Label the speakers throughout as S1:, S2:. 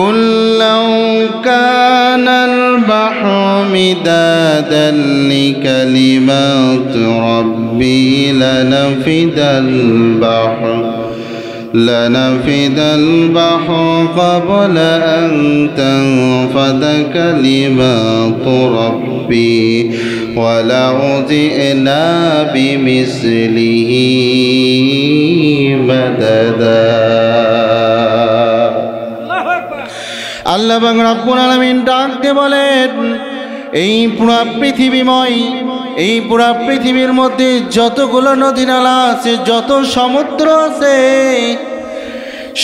S1: قل لو كان البحر مدادا لكلمات ربي لنفد البحر قبل أن تنفد كلمات ربي ولو جئنا بمثله مددا আল্লাহ রাব্বুল আলামিন ডাকতে বলেন, এই পুরো পৃথিবীময়, এই পুরো পৃথিবীর মধ্যে যতগুলো নদী নালা আছে, যত সমুদ্র আছে,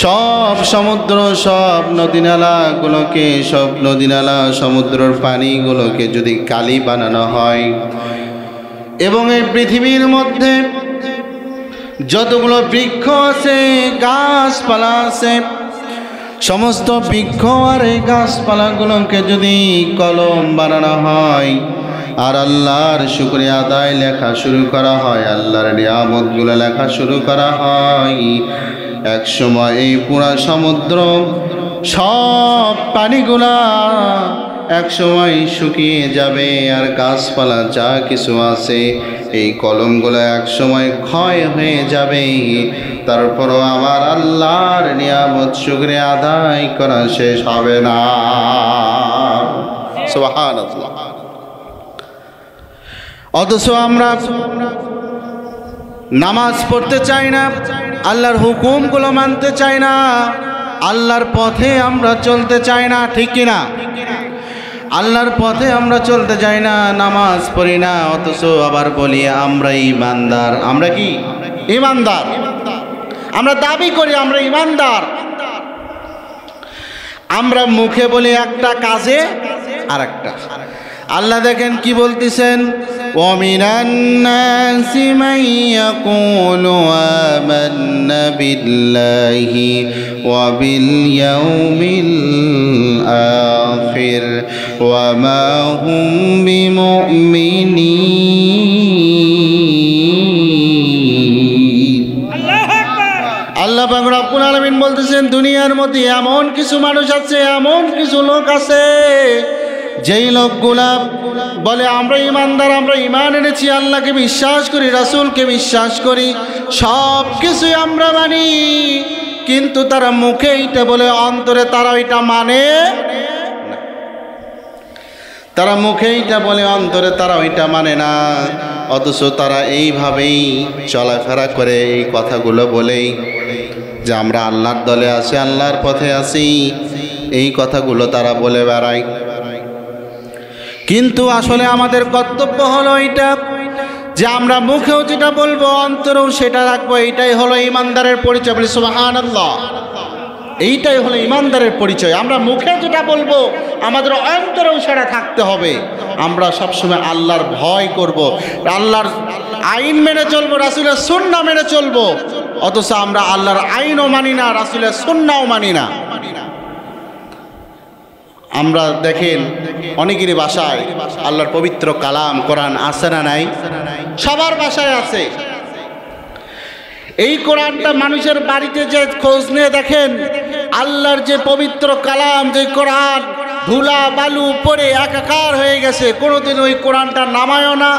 S1: সব সমুদ্র, সব নদী নালাগুলোকে, সব নদী নালা সমুদ্রের পানিগুলোকে যদি কালি বানানো হয়, এবং এই পৃথিবীর মধ্যে যতগুলো বৃক্ষ আছে, গাছপালা আছে, সমস্ত বৃক্ষ আর এই গাছপালাগুলোকে যদি কলম বানানো হয় আর আল্লাহর শুকরিয়া আদায় লেখা শুরু করা হয়, আল্লাহর নিয়ামতগুলো লেখা শুরু করা হয়, এক সময় এই পুরা সমুদ্র সব পানিগুলা এক সময় শুকিয়ে যাবে, আর গাছপালা যা কিছু আছে এই কলমগুলো এক সময় ক্ষয় হয়ে যাবে। তারপরও আমার আল্লাহর নিয়ামত শুকরিয়া আদায় করা শেষ হবে না। সুবহানাল্লাহ। অথচ আমরা নামাজ পড়তে চাই না, আল্লাহর হুকুমগুলো মানতে চাই না, আল্লাহর পথে আমরা চলতে চাই না, ঠিক কিনা? আল্লাহর পথে আমরা চলতে চাই না, নামাজ পড়ি না, অথচ আবার বলি আমরা ঈমানদার। আমরা কি ঈমানদার? আমরা দাবি করি আমরা ঈমানদার। আমরা মুখে বলি একটা, কাজে আর একটা। আল্লাহ দেখেন কি বলতেছেন, ওয়ামিনান নাসি মান ইয়াকুলু আমান্না বিল্লাহি ওয়া বিল ইয়াউমিল আখির ওয়া মা হুম বিমুমিনিন। আল্লাহ পাক রব্বুল আলামিন বলতেছেন, দুনিয়ার মধ্যে এমন কিছু মানুষ আছে, এমন কিছু লোক আছে, যেই লোকগুলা বলে আমরা ঈমানদার, আমরা ঈমান এনেছি, আল্লাহকে বিশ্বাস করি, রাসূলকে বিশ্বাস করি, সব কিছুই আমরা মানি, কিন্তু তারা মুখে এইটা বলে, অন্তরে তারা ওইটা মানে না। তারা মুখে এইটা বলে, অন্তরে তারা ওইটা মানে না, অথচ তারা এইভাবেই চলাফেরা করে, এই কথাগুলো বলেই যে আমরা আল্লাহর দলে আছি, আল্লাহর পথে আছি, এই কথাগুলো তারা বলে বেড়ায়। কিন্তু আসলে আমাদের কর্তব্য হলো এইটা যে আমরা মুখেও যেটা বলবো, অন্তরেও সেটা রাখবো। এইটাই হলো ঈমানদারের পরিচয়। বলি সুবহানাল্লাহ। এইটাই হলো ঈমানদারের পরিচয়। আমরা মুখে যেটা বলবো আমাদের অন্তরেও সেটা থাকতে হবে। আমরা সবসময় আল্লাহর ভয় করব, আল্লাহর আইন মেনে চলবো, রাসূলের সুন্নাহ মেনে চলবো, অথচ আমরা আল্লাহর আইনও মানি না, রাসূলের সুন্নাহও মানি না। আমরা দেখেন অনেকেরই বাসায় আল্লাহর পবিত্র কালাম কোরআন আছে না নাই? সবার বাসায় আছে। এই কোরআনটা মানুষের বাড়িতে যে খোঁজ নিয়ে দেখেন, আল্লাহর যে পবিত্র কালাম, যে কোরআন ধুলা বালু পড়ে একাকার হয়ে গেছে, কোনোদিন ওই কোরআনটা নামায়ও না,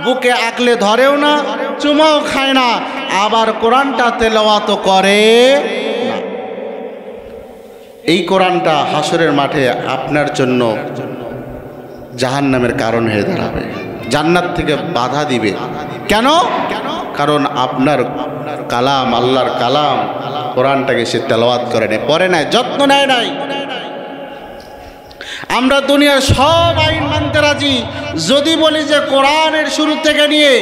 S1: বুকে আঁকলে ধরেও না, চুমাও খায় না, আবার কোরআনটা তেলাওয়াত করে না। এই কোরআনটা হাসরের মাঠে আপনার জন্য জাহান্নামের কারণ হয়ে দাঁড়াবে, জান্নাত থেকে বাধা দিবে। কেন? কারণ আপনার কালাম, আল্লাহর কালাম কোরআনটাকে সে তেলাওয়াত করে নেয়, পড়ে নাই, যত্ন নেয় নাই। আমরা দুনিয়ার সব আইন মানতে রাজি, যদি বলি যে কোরআনের শুরু থেকে নিয়ে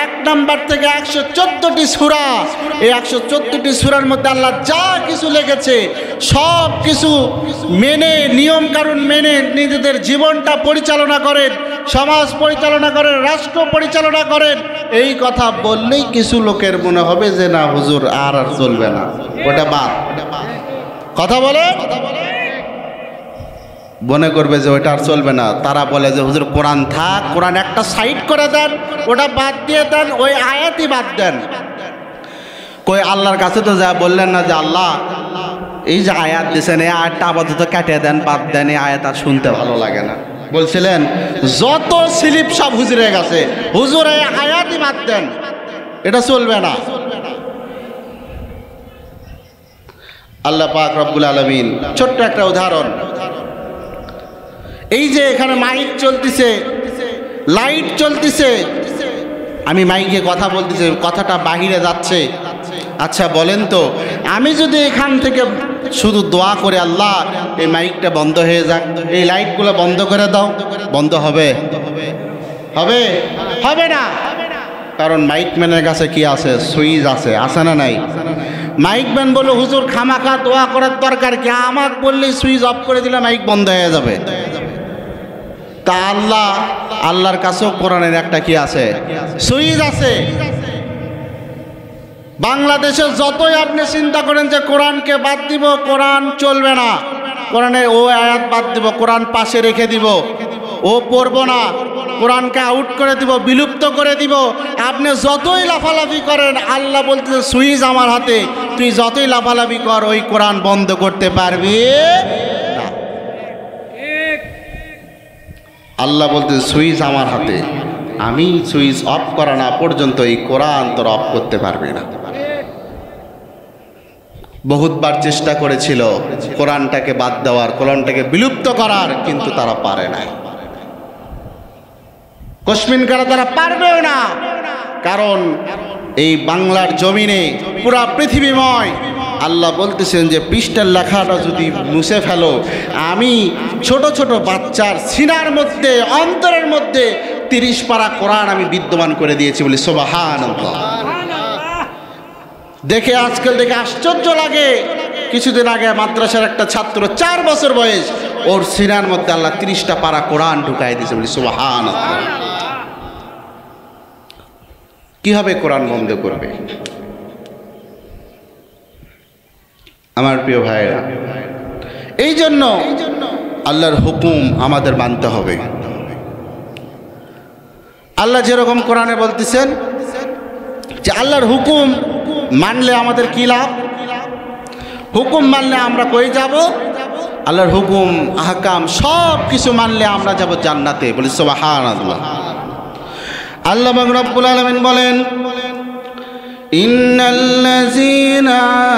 S1: 1 নাম্বার থেকে 114টি সূরা, এই 114টি সূরার মধ্যে আল্লাহ যা কিছু লিখেছে সব কিছু মেনে, নিয়ম কানুন মেনে নিজেদের জীবনটা পরিচালনা করেন, সমাজ পরিচালনা করেন, রাষ্ট্র পরিচালনা করেন, এই কথা বললেই কিছু লোকের মনে হবে যে না হুজুর আর চলবে না, ওটা বাদ। কথা বলে মনে করবে যে ওইটা আর চলবে না। তারা বলে যে হুজুর কোরআন থাক, কোরআন একটা সাইড করে দেন, ওটা বাদ দিয়ে দেন, ওই আয়াতই বাদ দেন। কই আল্লাহর কাছে তো যা বললেন না যে আল্লাহ এই যে আয়াত দিয়েছেন, এই আয়াতটা আপাতত কাটিয়ে দেন, বাদ দেন, এই আয়াত আর শুনতে ভালো লাগে না। বলছিলেন যত স্লিপ সব হুজুরে গেছে, হুজুর এই আয়াতই বাদ দেন, এটা চলবে না। আল্লাহ পাক রব্বুল আলামিন, ছোট্ট একটা উদাহরণ, এই যে এখানে মাইক চলতেছে, লাইট চলতেছে, আমি মাইকে কথা বলতেছি, কথাটা বাহিরে যাচ্ছে। আচ্ছা বলেন তো, আমি যদি এখান থেকে শুধু দোয়া করে আল্লাহ এই মাইকটা বন্ধ হয়ে যাক, এই লাইটগুলো বন্ধ করে দাও, বন্ধ হবে? হবে? হবে না। কারণ মাইকম্যানের কাছে কি আছে? সুইচ আছে, আছে না নাই? মাইকম্যান বললো হুজুর খামাখা দোয়া করার দরকার কি, আমাকে বললেই সুইচ অফ করে দিলে মাইক বন্ধ হয়ে যাবে। তা আল্লাহর কাছেও কোরআনের একটা কি আছে? সুইচ আছে। বাংলাদেশে যতই আপনি চিন্তা করেন যে কোরআনকে বাদ দিব, কোরআন চলবে না, কোরআনের ও আয়াত বাদ দিব, কোরআন পাশে রেখে দিব, ও পড়ব না, কোরআনকে আউট করে দিব, বিলুপ্ত করে দিব, আপনি যতই লাফালাফি করেন, আল্লাহ বলতেছে সুইচ আমার হাতে, তুই যতই লাফালাফি কর ওই কোরআন বন্ধ করতে পারবি না। আল্লাহ বলতেছে সুইচ আমার হাতে, আমি সুইচ অফ করা না পর্যন্ত এই কোরআন তোর অফ করতে পারবি না। বহুতবার চেষ্টা করেছিল কোরআনটাকে বাদ দেওয়ার, কোরআনটাকে বিলুপ্ত করার, কিন্তু তারা পারে নাই। কসমিন কারা তারা পারবেও না। কারণ এই বাংলার জমিনে পুরা পৃথিবীময় আল্লাহ বলতেছেন যে পৃষ্ঠার লেখাটা যদি মুছে ফেলো, আমি ছোট ছোট বাচ্চার সিনার মধ্যে, অন্তরের মধ্যে 30 পারা কোরআন আমি বিদ্যমান করে দিয়েছি বলি সুবহানাল্লাহ। দেখে আজকাল দেখে আশ্চর্য লাগে। কিছুদিন আগে মাদ্রাসার একটা ছাত্র 4 বছর বয়স, ওর সিনার মধ্যে আল্লাহ 30টা পারা কোরআন ঢুকাই দিয়েছে বলি সুবহানাল্লাহ। কিভাবে কোরআন বন্ধ করবে? আমার প্রিয় ভাইরা, এই জন্য আল্লাহর হুকুম আমাদের মানতে হবে। আল্লাহ যেরকম কোরআনে বলতেছেন যে আল্লাহর হুকুম মানলে আমাদের কি লাভ, হুকুম মানলে আমরা কই যাব? আল্লাহর হুকুম আহকাম সব কিছু মানলে আমরা যাব জান্নাতে বলি সুবহানাল্লাহ। আল্লাহ রাব্বুল আলামিন বলেন, ইন্নাল্লাযীনা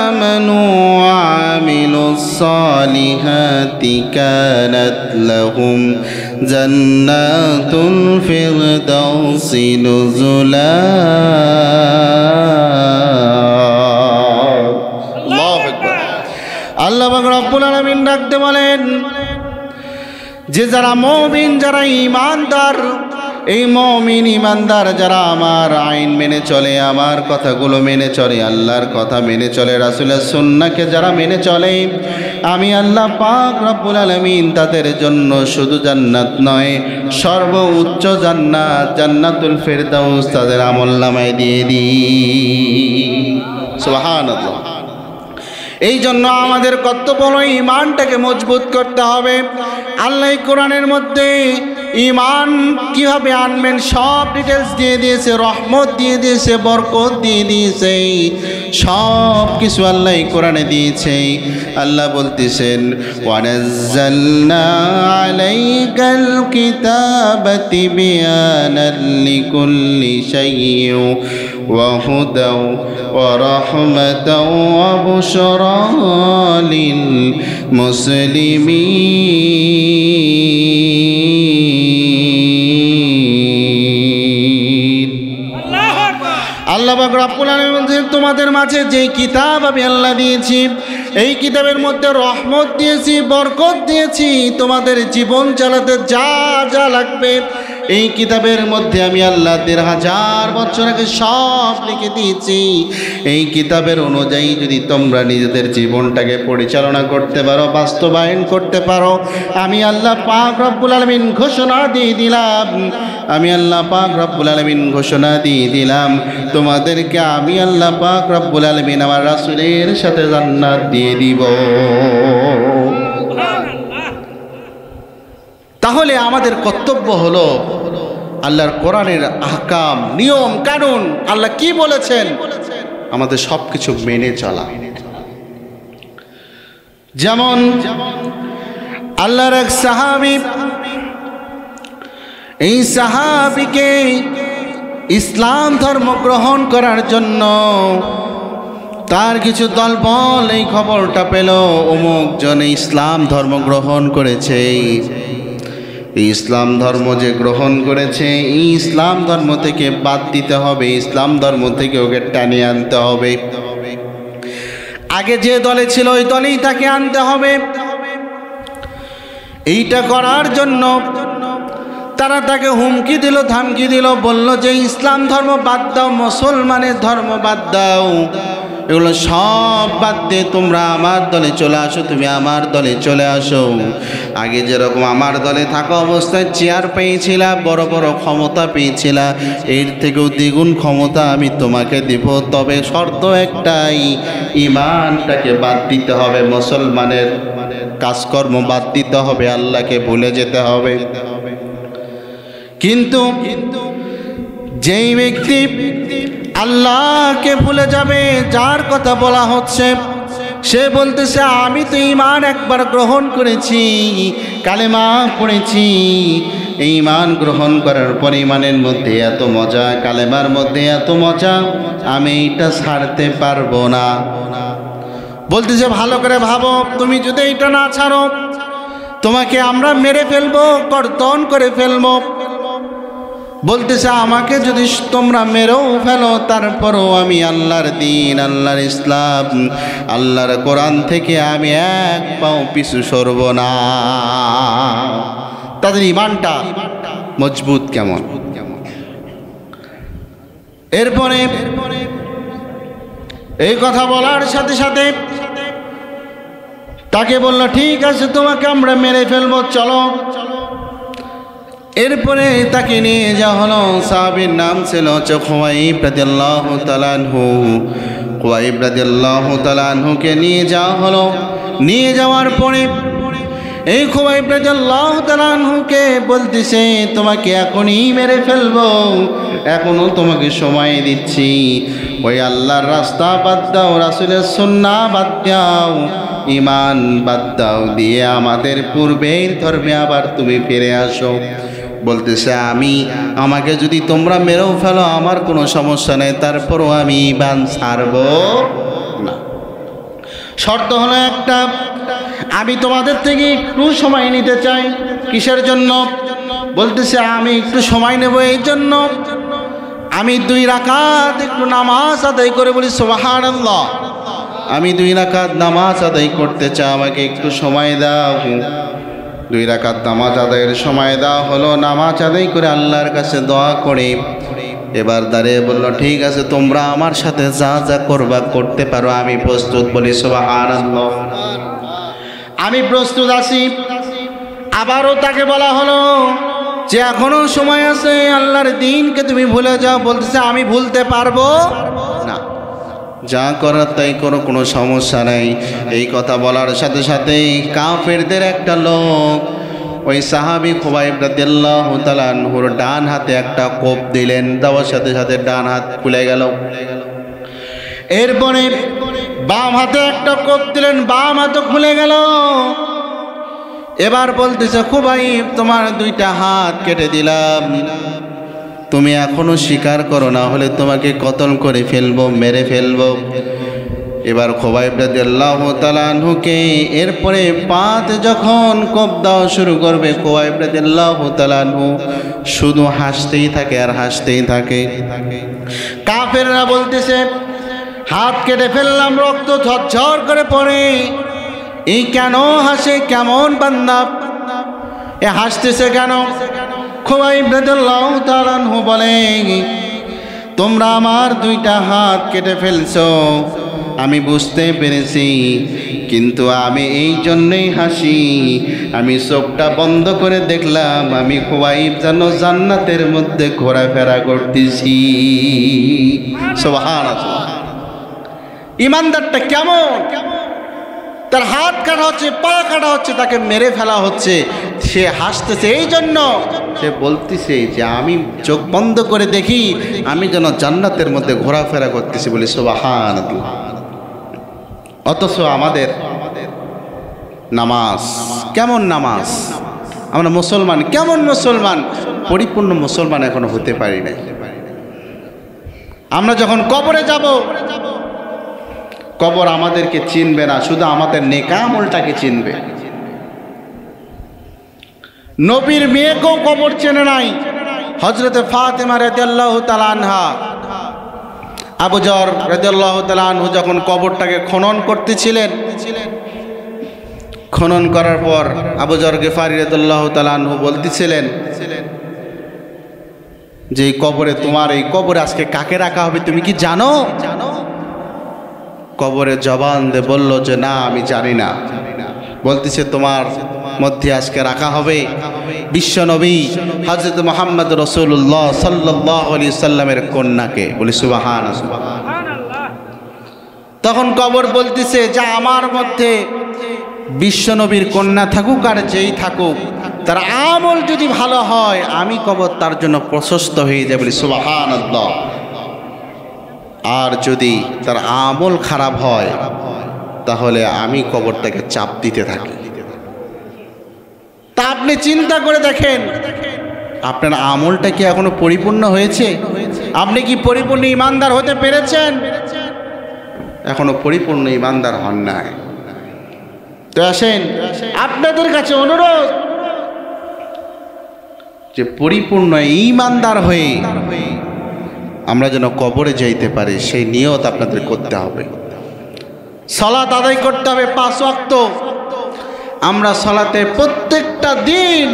S1: আমানু ওয়া আমিলুস সালিহাতি কানাত লাহুম জান্নাতুল ফিরদাউসি নুজুলা। আল্লাহু আকবার। আল্লাহ রাব্বুল আলামিন ডাকতে বলেন যে যারা মুমিন, যারা ঈমানদার, এই মুমিন ঈমানদার যারা আমার আইন মেনে চলে, আমার কথাগুলো মেনে চলে, আল্লাহর কথা মেনে চলে, রাসূলের সুন্নাহকে যারা মেনে চলে, আমি আল্লাহ পাক রব্বুল আলামিন তাদের জন্য শুধু জান্নাত নয়, সর্বোচ্চ জান্নাত, জান্নাতুল ফিরদাউস তাদের আমলনামায় দিয়ে দিই। সুবহানাল্লাহ। এই জন্য আমাদের কর্তব্য হলো ঈমানটাকে মজবুত করতে হবে। আল্লাহ কোরআনের মধ্যে ঈমান কিভাবে আনবেন সব ডিটেলস দিয়ে দিয়েছে, রহমত দিয়ে দিয়েছে, বরকত দিয়ে দিয়েছে, সব কিছু আল্লাহ কোরআনে দিয়েছে। আল্লাহ বলতেছেন ওয়ানাজ্জালনা আলাইকাল কিতাবা তিবয়ানাল লিকুল্লি শাইইন ওয়া হুদাও ওয়া রাহমাতাও ওয়া বুশরা লিল মুসলিমিন। আল্লাহ পাক রব্বুল আলামিন বলেন তোমাদের মাঝে যে কিতাব আমি আল্লাহ দিয়েছি, এই কিতাবের মধ্যে রহমত দিয়েছি, বরকত দিয়েছি, তোমাদের জীবন চালাতে যা যা লাগবে এই কিতাবের মধ্যে আমি আল্লাহ 1000 বছর আগে সব লিখে দিয়েছি। এই কিতাবের অনুযায়ী যদি তোমরা নিজেদের জীবনটাকে পরিচালনা করতে পারো, বাস্তবায়ন করতে পারো, আমি আল্লাহ পাক রব্বুল আলামিন ঘোষণা দিয়ে দিলাম, আমি আল্লাহ পাক রব্বুল আলামিন ঘোষণা দিয়ে দিলাম তোমাদেরকে আমি আল্লাহ পাক রব্বুল আলামিন আমার রাসূলের সাথে জান্নাত দিয়ে দিব। তাহলে আমাদের কর্তব্য হলো আল্লাহর কোরআনের আহকাম, নিয়ম কানুন, আল্লাহ কি বলেছেন আমাদের সব কিছু মেনে চলা। যেমন আল্লাহর এক সাহাবী, এই সাহাবীকে ইসলাম ধর্ম গ্রহণ করার জন্য তার কিছু দলবল এই খবরটা পেল অমুক জনে ইসলাম ধর্ম গ্রহণ করেছে। এই ইসলাম ধর্ম যে গ্রহণ করেছে, এই ইসলাম ধর্ম থেকে বাদ দিতে হবে, ইসলাম ধর্ম থেকে ওকে টানিয়ে আনতে হবে। আগে যে দলে ছিল ওই দলেই তাকে আনতে হবে। এইটা করার জন্য তারা তাকে হুমকি দিল, ধামকি দিল, বলল যে ইসলাম ধর্ম বাদ দাও, মুসলমানের ধর্ম বাদ দাও, এগুলো সব বাদ দিয়ে তোমরা আমার দলে চলে আসো, তুমি আমার দলে চলে আসো। আগে যেরকম আমার দলে থাকা অবস্থায় চেয়ার পেয়েছিলা, বড় বড় ক্ষমতা পেয়েছিলা, এর থেকেও দ্বিগুণ ক্ষমতা আমি তোমাকে দিব, তবে শর্ত একটাই, ঈমানটাকে বাদ দিতে হবে, মুসলমানের কাজকর্ম বাদ দিতে হবে, আল্লাহকে ভুলে যেতে হবে। কিন্তু যেই ব্যক্তি আল্লাহকে ভুলে যাবে, যার কথা বলা হচ্ছে, সে বলতেছে আমি তো ঈমান একবার গ্রহণ করেছি, কালেমা পড়েছি, এই ঈমান গ্রহণ করার পর ঈমানের মধ্যে এত মজা, কালেমার মধ্যে এত মজা, আমি এটা ছাড়তে পারবো না। বলতেছে ভালো করে ভাবো, তুমি যদি এটা না ছাড়ো তোমাকে আমরা মেরে ফেলবো, কর্তন করে ফেলবো। বলতেছে আমাকে যদি তোমরা মেরেও ফেলো, তারপরও আমি আল্লাহর দ্বীন, আল্লাহর ইসলাম, আল্লাহর কোরআন থেকে আমি এক পাও পিছু সরব না। তাদের ঈমানটা মজবুত কেমন। এরপরে এই কথা বলার সাথে সাথে তাকে বলল ঠিক আছে তোমাকে আমরা মেরে ফেলবো, চলো। এরপরে তাকে নিয়ে যাওয়া হলো, সাহাবীর নাম ছিল খুবাইব রাদিয়াল্লাহু তাআলা আনহু। খুবাইব রাদিয়াল্লাহু তাআলা আনহুকে নিয়ে যাওয়া হলো। নিয়ে যাওয়ার পরে এই খুবাইব রাদিয়াল্লাহু তাআলা আনহুকে বলতেছে তোমাকে এখনই মেরে ফেলবো, এখনো তোমাকে সময় দিচ্ছি, ওই আল্লাহর রাস্তা বাদ দাও, রাসূলের সুন্নাহ বাদ দাও, ঈমান বাদ দাও, দিয়ে আমাদের পূর্বের ধর্মে আবার তুমি ফিরে আসো। বলতেছে আমাকে যদি তোমরা মেরেও ফেলো আমার কোনো সমস্যা নেই, তারপরও আমি ঈমান ছাড়ব না। শর্ত হলো একটা, আমি তোমাদের থেকে একটু সময় নিতে চাই। কিসের জন্য? বলতেছে আমি একটু সময় নেব এই জন্য আমি 2 রাকাত একটু নামাজ আদায় করে বলি সুবহানাল্লাহ, আমি 2 রাকাত নামাজ আদায় করতে চাই, আমাকে একটু সময় দাও। 2 রাকাত নামাজ আদায়ের সময় দেওয়া হলো। নামাজ আদায় করে আল্লাহর কাছে দোয়া করে এবার দাঁড়িয়ে বলল ঠিক আছে তোমরা আমার সাথে যা যা করবা করতে পারো, আমি প্রস্তুত। বলি সুবহানাল্লাহ, আমি প্রস্তুত আছি। আবারও তাকে বলা হলো যে এখনো সময় আছে, আল্লাহর দ্বীনকে তুমি ভুলে যাও। বলতেছে আমি ভুলতে পারবো না, যা করার তাই করো, কোনো সমস্যা নেই। এই কথা বলার সাথে সাথে কাফেরদের একটা লোক ওই সাহাবী খুবাইব রাদিয়াল্লাহু তাআলা আনহুর ডান হাতে একটা কোপ দিলেন, দেওয়ার সাথে সাথে ডান হাত খুলে গেল। এরপরে বাম হাতে একটা কোপ দিলেন, বাম হাতও খুলে গেল। এবার বলতেছে খুবাইব তোমার 2টা হাত কেটে দিলাম, তুমি এখনো স্বীকার করো, না হলে তোমাকে কতল করে ফেলবো, মেরে ফেলবো। এবার খুবাইব রাদিয়াল্লাহু তাআলা আনহুকে এরপরে পাতে যখন কোপ দেওয়া শুরু করবে, খুবাইব রাদিয়াল্লাহু তাআলা আনহু শুধু হাসতেই থাকে আর হাসতেই থাকে। কাফেররা বলতেছে হাত কেটে ফেললাম, রক্ত ঝরঝর করে পড়ে, এই কেন হাসে, কেমন বান্দা, এ হাসতেছে কেন? খুবাইব রাদিয়াল্লাহু তাআলা আনহু বলে তোমরা আমার 2টা হাত কেটে ফেলছো, আমি বুঝতে পেরেছি, কিন্তু আমি এই জন্যই হাসি, আমি চোখটা বন্ধ করে দেখলাম আমি খুবাইব যেন জান্নাতের মধ্যে ঘোরাফেরা করতেছি। সুবহানাল্লাহ, ইমানদারটা কেমন, তার হাত কাটা হচ্ছে, পা কাটা হচ্ছে, তাকে মেরে ফেলা হচ্ছে, সে হাসতেছে এই জন্য, সে বলতেছে যে আমি চোখ বন্ধ করে দেখি আমি যেন জান্নাতের মধ্যে ঘোরাফেরা করতেছি। বলি সুবহানাল্লাহ। অথচ আমাদের নামাজ। কেমন নামাজ? আমরা মুসলমান, কেমন মুসলমান? পরিপূর্ণ মুসলমান এখনো হতে পারি নাই। আমরা যখন কবরে যাব, কবর আমাদেরকে চিনবে না, শুধু আমাদের নেকা আমলটাকে চিনবে। নবীর মেয়েকেও কবর চেনে নাই। হযরতে ফাতেমা রাদিয়াল্লাহু তাআলা আনহা, আবু যর রাদিয়াল্লাহু তাআলা আনহু যখন কবরটাকে খনন করতেছিলেন, খনন করার পর আবু যর গিফারি রাদিয়াল্লাহু তাআলা আনহু বলতেছিলেন যে এই কবরে, তোমার এই কবরে আজকে কাকে রাখা হবে তুমি কি জানো? কবরে জবান দিয়ে বলল যে না, আমি জানি না। বলতেছে তোমার মধ্যে আজকে রাখা হবে বিশ্বনবী হযরত মুহাম্মদ রাসূলুল্লাহ সাল্লাল্লাহু আলাইহি সাল্লামের কন্যাকে। বলি সুবহানাল্লাহ। তখন কবর বলতেছে যে আমার মধ্যে বিশ্বনবীর কন্যা থাকুক আর যেই থাকুক, তার আমল যদি ভালো হয় আমি কবর তার জন্য প্রশস্ত হয়ে যাবে। বলি সুবহানাল্লাহ। আর যদি তার আমল খারাপ হয় তাহলে আমি কবরটাকে চাপ দিতে থাকি। তা আপনি চিন্তা করে দেখেন, আপনার আমলটা কি এখনো পরিপূর্ণ হয়েছে? আপনি কি পরিপূর্ণ ইমানদার হতে পেরেছেন? এখনো পরিপূর্ণ ইমানদার হন নাই। তো আসেন, আপনাদের কাছে অনুরোধ যে পরিপূর্ণ ইমানদার হয়ে আমরা যেন কবরে যাইতে পারি, সেই নিয়ত আপনাদের করতে হবে। সালাত আদায় করতে হবে 5 ওয়াক্ত। আমরা সালাতে প্রত্যেকটা দিন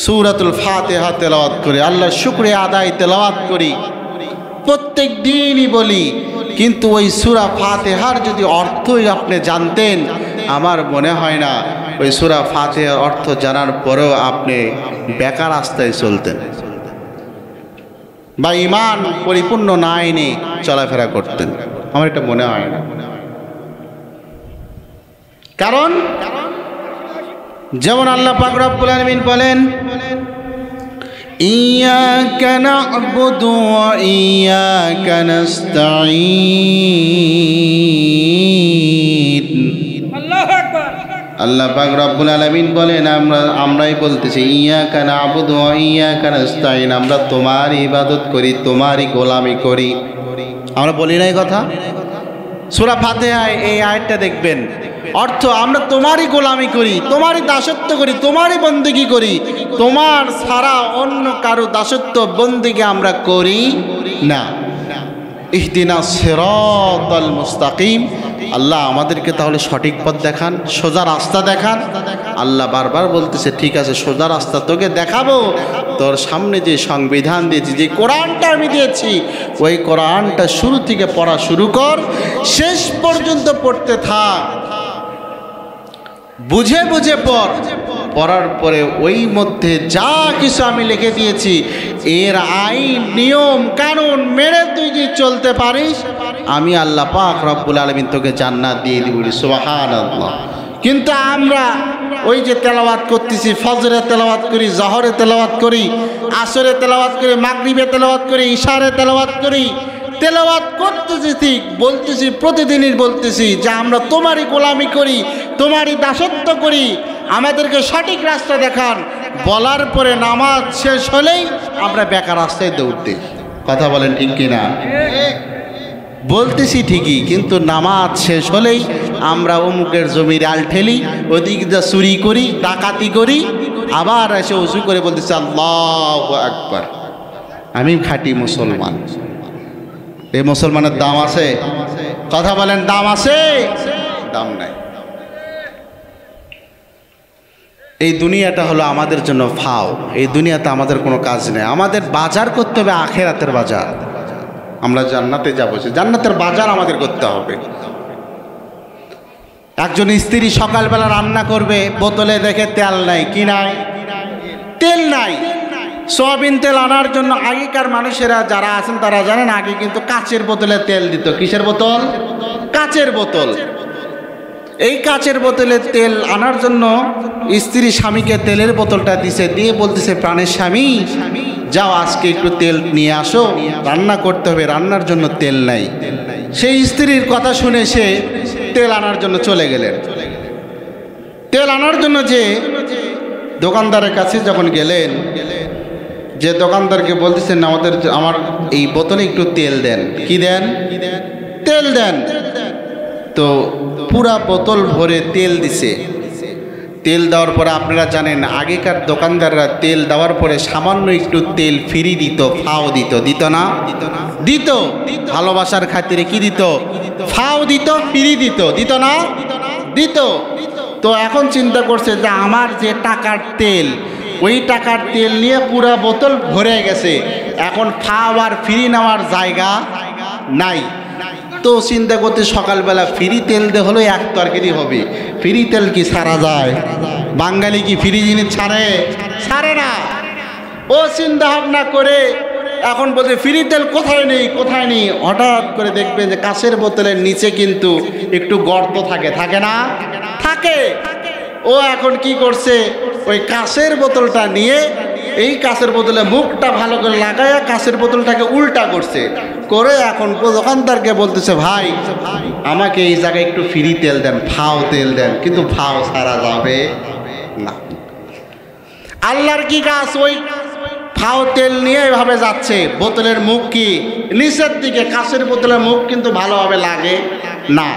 S1: সূরাতুল ফাতিহা তেলাওয়াত করি, আল্লাহর শুকরিয়া আদায় তেলাওয়াত করি, প্রত্যেক দিনই বলি। কিন্তু ওই সূরা ফাতিহার যদি অর্থই আপনি জানতেন, আমার মনে হয় না ওই সূরা ফাতিহার অর্থ জানার পরেও আপনি বেকার রাস্তায় চলতেন বা ঈমান পরিপূর্ণ না এনে চলাফেরা করতেন। আমার এটা মনে হয় না। কারণ যেমন আল্লাহ পাক রব্বুল আলামিন বলেন, ইয়াকা না'বুদু ওয়া ইয়াকা নাস্তাঈন। আল্লাহু আকবার। আল্লাহ পাক রব্বুল আলামিন বলেন, আমরাই বলতেছি ইয়াকা না'বুদু ওয়া ইয়াকা নাস্তাঈন, আমরা তোমার ইবাদত করি, তোমারই গোলামি করি। আমরা বলি না এই কথা? সূরা ফাতিহায় এই আয়াতটা দেখবেন, অর্থ আমরা তোমারই গোলামি করি, তোমারই দাসত্ব করি, তোমারই বন্দেগী করি, তোমার ছাড়া অন্য কারো দাসত্ব বন্দেগী আমরা করি না। ইহদিনাস সিরাতাল মুস্তাকিম। আল্লাহ আমাদেরকে তাহলে সঠিক পথ দেখান, সোজা রাস্তা দেখান। আল্লাহ বারবার বলতেছে ঠিক আছে, সোজা রাস্তা তোকে দেখাবো। তোর সামনে যে সংবিধান দিয়েছি, যে কোরআনটা আমি দিয়েছি, ওই কোরআনটা শুরু থেকে পড়া শুরু কর, শেষ পর্যন্ত পড়তে থাক, বুঝে বুঝে পড়। পড়ার পরে ওই মধ্যে যা কিছু আমি লিখে দিয়েছি, এর আইন নিয়ম কানুন মেনে তুই যদি চলতে পারিস, আমি আল্লাহ পাক রব্বুল আলামিন তোকে জান্নাত দিয়ে দিব। সুবহানাল্লাহ। কিন্তু আমরা ওই যে তেলাওয়াত করতেছি, ফজরে তেলাওয়াত করি, জহরে তেলাওয়াত করি, আসরে তেলাওয়াত করি, মাগরিবে তেলাওয়াত করি, ইশারে তেলাওয়াত করি, তেলাওয়াত করতেছি ঠিক, বলতেছি প্রতিদিনই বলতেছি যে আমরা তোমারই গোলামি করি, তোমারই দাসত্ব করি, আমাদেরকে সঠিক রাস্তা দেখান। বলার পরে নামাজ শেষ হলেই আমরা বেকার রাস্তায় দৌড় দিই। কথা বলেন ঠিক কিনা? বলতেছি ঠিকই, কিন্তু নামাজ শেষ হলেই আমরা অমুকের জমির আল ঠেলি, ওদিক দিয়ে চুরি করি, ডাকাতি করি, আবার এসে উঁচু করে বলতেছি আল্লাহু আকবার, আমি খাঁটি মুসলমান। এই মুসলমানের দাম আছে? কথা বলেন, দাম আছে? দাম নাই। এই দুনিয়াটা হলো আমাদের জন্য ফাও। এই দুনিয়াতে আমাদের কোনো কাজ নেই। আমাদের বাজার করতে হবে আখেরাতের বাজার। আমরা জান্নাতে যাবো, জান্নাতের বাজার আমাদের করতে হবে। একজন স্ত্রী সকালবেলা রান্না করবে, বোতলে দেখে তেল নাই, কি নাই? তেল নাই। সয়াবিন তেল আনার জন্য আগেকার মানুষেরা যারা আছেন তারা জানেন, আগে কিন্তু কাচের বোতলে তেল দিত। কিসের বোতল? কাচের বোতল। এই কাচের বোতলে তেল আনার জন্য স্ত্রী স্বামীকে তেলের বোতলটা দিছে, দিয়ে বলতেছে প্রাণের স্বামী যাও আজকে একটু তেল নিয়ে আসো, রান্না করতে হবে, রান্নার জন্য তেল নাই। সেই স্ত্রীর কথা শুনে সে তেল আনার জন্য চলে গেলেন। তেল আনার জন্য যে দোকানদারের কাছে যখন গেলেন, যে দোকানদারকে বলতেছেন আমার এই বোতলে একটু তেল দেন। কি দেন? তেল দেন। তো পুরা বোতল ভরে তেল দিছে। তেল দেওয়ার পরে আপনারা জানেন আগেকার দোকানদাররা তেল দেওয়ার পরে সামান্য একটু তেল ফ্রি দিত, ফাও দিত। দিত না? দিত। ভালোবাসার খাতিরে কি দিত? ফাও দিত, ফ্রি দিত। দিত না? দিত। তো এখন চিন্তা করছে যে আমার যে টাকার তেল, ওই টাকার তেল নিয়ে পুরা বোতল ভরে গেছে, এখন ফাও আর ফ্রি নেওয়ার জায়গা নাই। তো চিন্তা করতে সকালবেলা ফ্রি তেল দিয়ে হলো এক তরকারি হবে। ফ্রি তেল কি ছাড়া যায়? বাঙালি কি ফ্রি জিনিস ছাড়ে? ছাড়ে না। ও চিন্তা ভাবনা করে এখন বলছে ফ্রি তেল কোথায় নেই, কোথায় নেই। হঠাৎ করে দেখবেন যে কাঁচের বোতলের নিচে কিন্তু একটু গর্ত থাকে, থাকে না? থাকে। ও এখন কি করছে, ওই কাঁচের বোতলটা নিয়ে এই কাঁচের বোতলে মুখটা ভালো করে লাগায়া কাঁচের বোতলটাকে উল্টা করছে, করে এখন দোকানদারকে বলতেছে ভাই আমাকে এই জায়গায় একটু ফ্রি তেল দেন, ফাও তেল দেন। কিন্তু ফাও ছাড়া যাবে না। আল্লাহর কি কাজ, ওই ফাও তেল নিয়ে এভাবে যাচ্ছে, বোতলের মুখ কি নিচের দিকে, কাঁচের বোতলের মুখ কিন্তু ভালোভাবে লাগে না,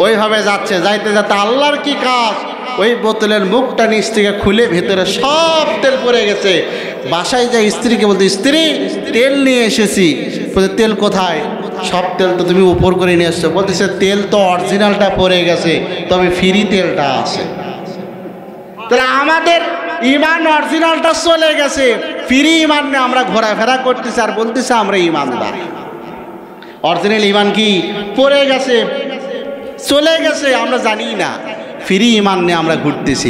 S1: ওইভাবে যাচ্ছে। যাইতে যাতে আল্লাহর কি কাজ, ওই বোতলের মুখটা নিচ থেকে খুলে ভেতরে সব তেল পড়ে গেছে। বাসায় যাই স্ত্রীকে বলতে, স্ত্রী তেল নিয়ে এসেছি। বলতে তেল কোথায়? সব তেল তো তুমি উপর করে নিয়ে এসছো। বলতেছে তেল তো অরিজিনালটা পড়ে গেছে, তবে ফ্রি তেলটা আছে। তাহলে আমাদের ইমান অরিজিনালটা চলে গেছে, ফ্রি ইমান নিয়ে আমরা ঘোরাফেরা করতেছি আর বলতেছে আমরা ইমানদার। অরিজিনাল ইমান কি পড়ে গেছে, চলে গেছে, আমরা জানি না। ফ্রি ইমান নিয়ে আমরা ঘুরতেছি।